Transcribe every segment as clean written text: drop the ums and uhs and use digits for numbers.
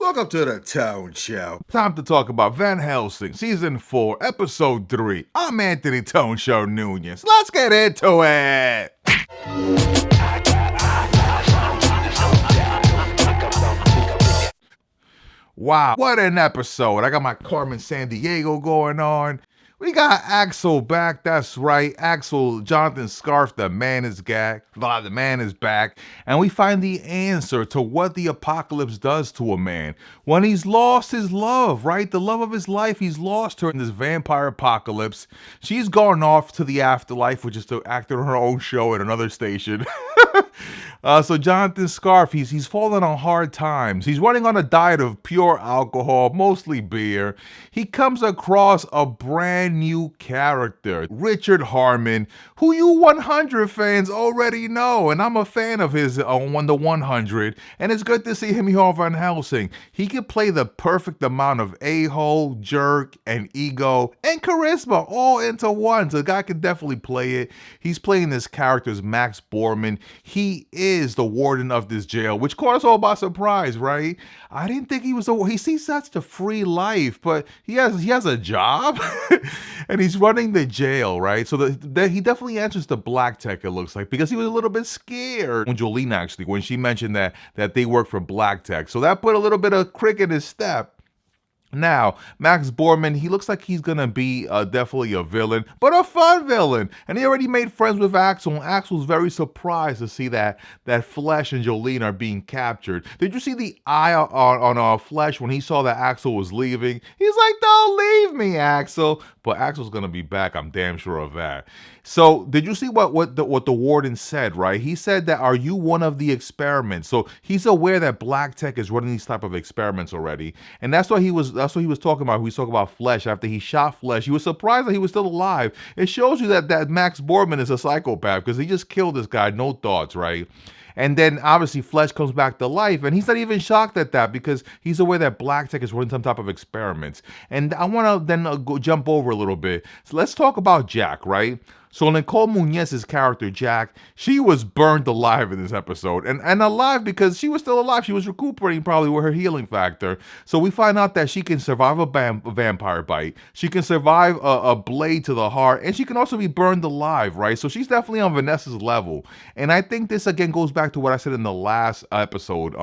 Welcome to the Tone Show. Time to talk about Van Helsing, Season 4, Episode 3. I'm Anthony Tone Show Nunez. Let's get into it! Wow, what an episode. I got my Carmen Sandiego going on. We got Axel back, that's right. Axel, Jonathan Scarf, the man is back. The man is back. And we find the answer to what the apocalypse does to a man. When he's lost his love, right? The love of his life, he's lost her in this vampire apocalypse. She's gone off to the afterlife, which is to act on her own show at another station. So Jonathan Scarf, he's fallen on hard times. He's running on a diet of pure alcohol, mostly beer. He comes across a brand new character, Richard Harmon, who you 100 fans already know, and I'm a fan of his on the 100, and it's good to see him here on Van Helsing. He can play the perfect amount of a-hole, jerk, and ego, and charisma all into one, so the guy can definitely play it. He's playing this character as Max Borman. He is the warden of this jail, which caught us all by surprise, right? I didn't think he sees such a free life, but he has a job and he's running the jail, right? So he definitely answers to Black Tech, it looks like, because he was a little bit scared when Jolene actually, when she mentioned that they work for Black Tech. So that put a little bit of crick in his step. Now, Max Borman, he looks like he's gonna be definitely a villain, but a fun villain. And he already made friends with Axel, and Axel's very surprised to see that Flesh and Jolene are being captured. Did you see the eye on Flesh when he saw that Axel was leaving? He's like, "Don't leave me, Axel." But Axel's gonna be back, I'm damn sure of that. So, did you see what the warden said, right? He said that, "Are you one of the experiments?" So he's aware that Black Tech is running these type of experiments already, and that's what he was talking about. He was talking about Flesh after he shot Flesh. He was surprised that he was still alive. It shows you that Max Borman is a psychopath because he just killed this guy, no thoughts, right? And then obviously Flesh comes back to life, and he's not even shocked at that because he's aware that Black Tech is running some type of experiments. And I want to then go jump over a little bit. So let's talk about Jack, right? So Nicole Munez's character, Jack, she was burned alive in this episode. And alive because she was still alive. She was recuperating probably with her healing factor. So we find out that she can survive a vampire bite. She can survive a blade to the heart. And she can also be burned alive, right? So she's definitely on Vanessa's level. And I think this, again, goes back to what I said in the last episode.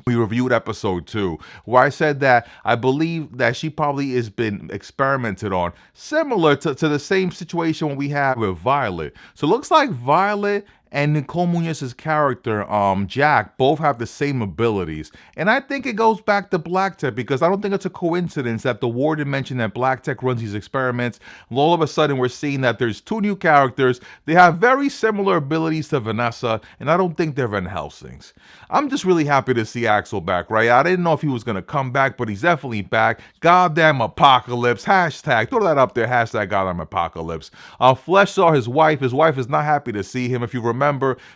We reviewed episode 2, where I said that I believe that she probably has been experimented on, similar to the same situation when we had with Violet. So it looks like Violet and Nicole Munez's character, Jack, both have the same abilities. And I think it goes back to Black Tech because I don't think it's a coincidence that the warden mentioned that Black Tech runs these experiments. And all of a sudden, we're seeing that there's 2 new characters. They have very similar abilities to Vanessa, and I don't think they're Van Helsings. I'm just really happy to see Axel back, right? I didn't know if he was going to come back, but he's definitely back. Goddamn apocalypse. Hashtag, throw that up there. Hashtag goddamn apocalypse. Flesh saw his wife. His wife is not happy to see him. If you remember,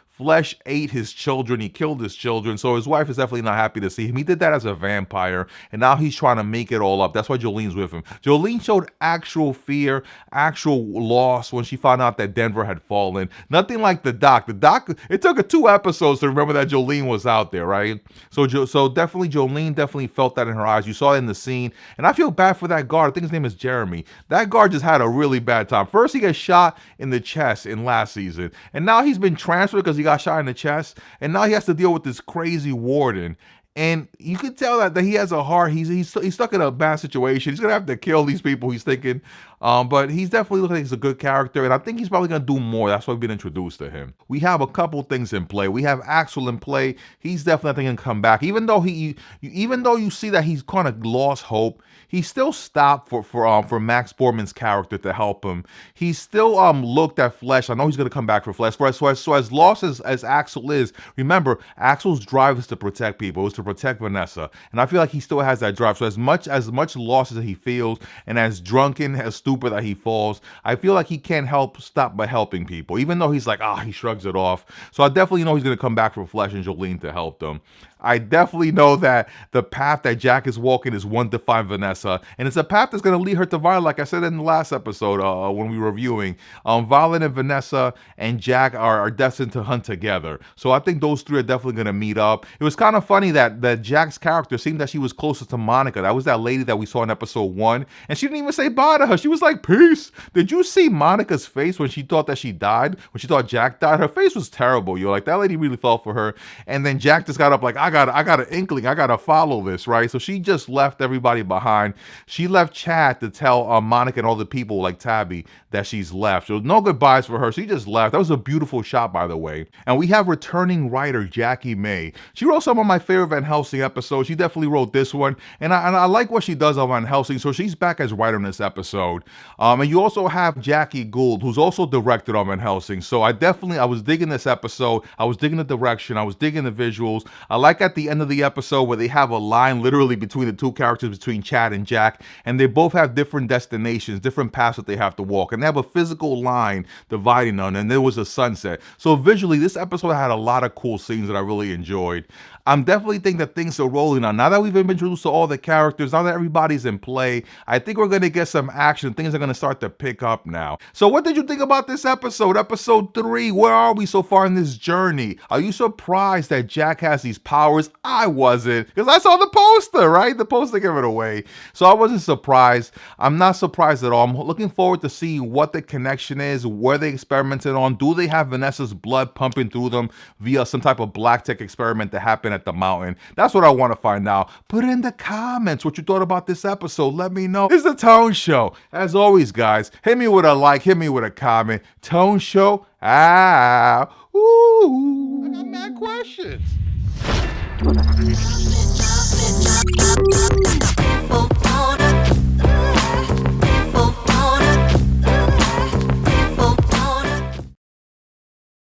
Flesh ate his children. He killed his children. So his wife is definitely not happy to see him. He did that as a vampire. And now he's trying to make it all up. That's why Jolene's with him. Jolene showed actual fear, actual loss when she found out that Denver had fallen. Nothing like the doc. The doc, it took her 2 episodes to remember that Jolene was out there, right? So definitely Jolene definitely felt that in her eyes. You saw it in the scene. And I feel bad for that guard. I think his name is Jeremy. That guard just had a really bad time. First, he gets shot in the chest in last season. And now he's been transferred because he got shot in the chest, and now he has to deal with this crazy warden. And you can tell that he has a heart. He's stuck in a bad situation. He's gonna have to kill these people, he's thinking. But he's definitely looking like he's a good character, and I think he's probably gonna do more. That's why we've been introduced to him. We have a couple things in play. We have Axel in play. He's definitely gonna come back, even though you see that he's kind of lost hope. He still stopped for Max Borman's character to help him. He still looked at Flesh. I know he's gonna come back for Flesh. So as lost as Axel is, remember Axel's drive is to protect people. It was to protect Vanessa, and I feel like he still has that drive. So as much loss as he feels, and as drunken, as stupid that he falls, I feel like he can't stop by helping people, even though he's like, he shrugs it off. So I definitely know he's going to come back for Flesh and Jolene to help them. I definitely know that the path that Jack is walking is one to find Vanessa, and it's a path that's going to lead her to Violet, like I said in the last episode when we were reviewing. Violet and Vanessa and Jack are destined to hunt together. So I think those three are definitely going to meet up. It was kind of funny that Jack's character seemed that she was closest to Monica. That was that lady that we saw in episode 1, and she didn't even say bye to her. She was like, peace. Did you see Monica's face when she thought that she died? When she thought Jack died? Her face was terrible. You're like, that lady really felt for her. And then Jack just got up like, I got an inkling. I got to follow this, right? So she just left everybody behind. She left Chad to tell Monica and all the people like Tabby that she's left. So no goodbyes for her. She just left. That was a beautiful shot, by the way. And we have returning writer Jackie May. She wrote some of my favorite Van Helsing episodes. She definitely wrote this one. And I like what she does on Van Helsing. So she's back as writer in this episode. And you also have Jackie Gould, who's also directed on Van Helsing. So I was digging this episode. I was digging the direction. I was digging the visuals. I like at the end of the episode where they have a line literally between the two characters, between Chad and Jack, and they both have different destinations, different paths that they have to walk, and they have a physical line dividing them, and there was a sunset. So visually, this episode had a lot of cool scenes that I really enjoyed. I'm definitely thinking that things are rolling on. Now that we've been introduced to all the characters, now that everybody's in play, I think we're going to get some action. Things are going to start to pick up now. So what did you think about this episode? Episode 3, where are we so far in this journey? Are you surprised that Jack has these powers? I wasn't, because I saw the poster, right? The poster gave it away. So I wasn't surprised. I'm not surprised at all. I'm looking forward to seeing what the connection is, where they experimented on. Do they have Vanessa's blood pumping through them via some type of black tech experiment that happened at the mountain? That's what I want to find out. Put in the comments what you thought about this episode. Let me know. It's the Tone Show. As always, guys, hit me with a like, hit me with a comment. Tone Show. Ooh. I got mad questions.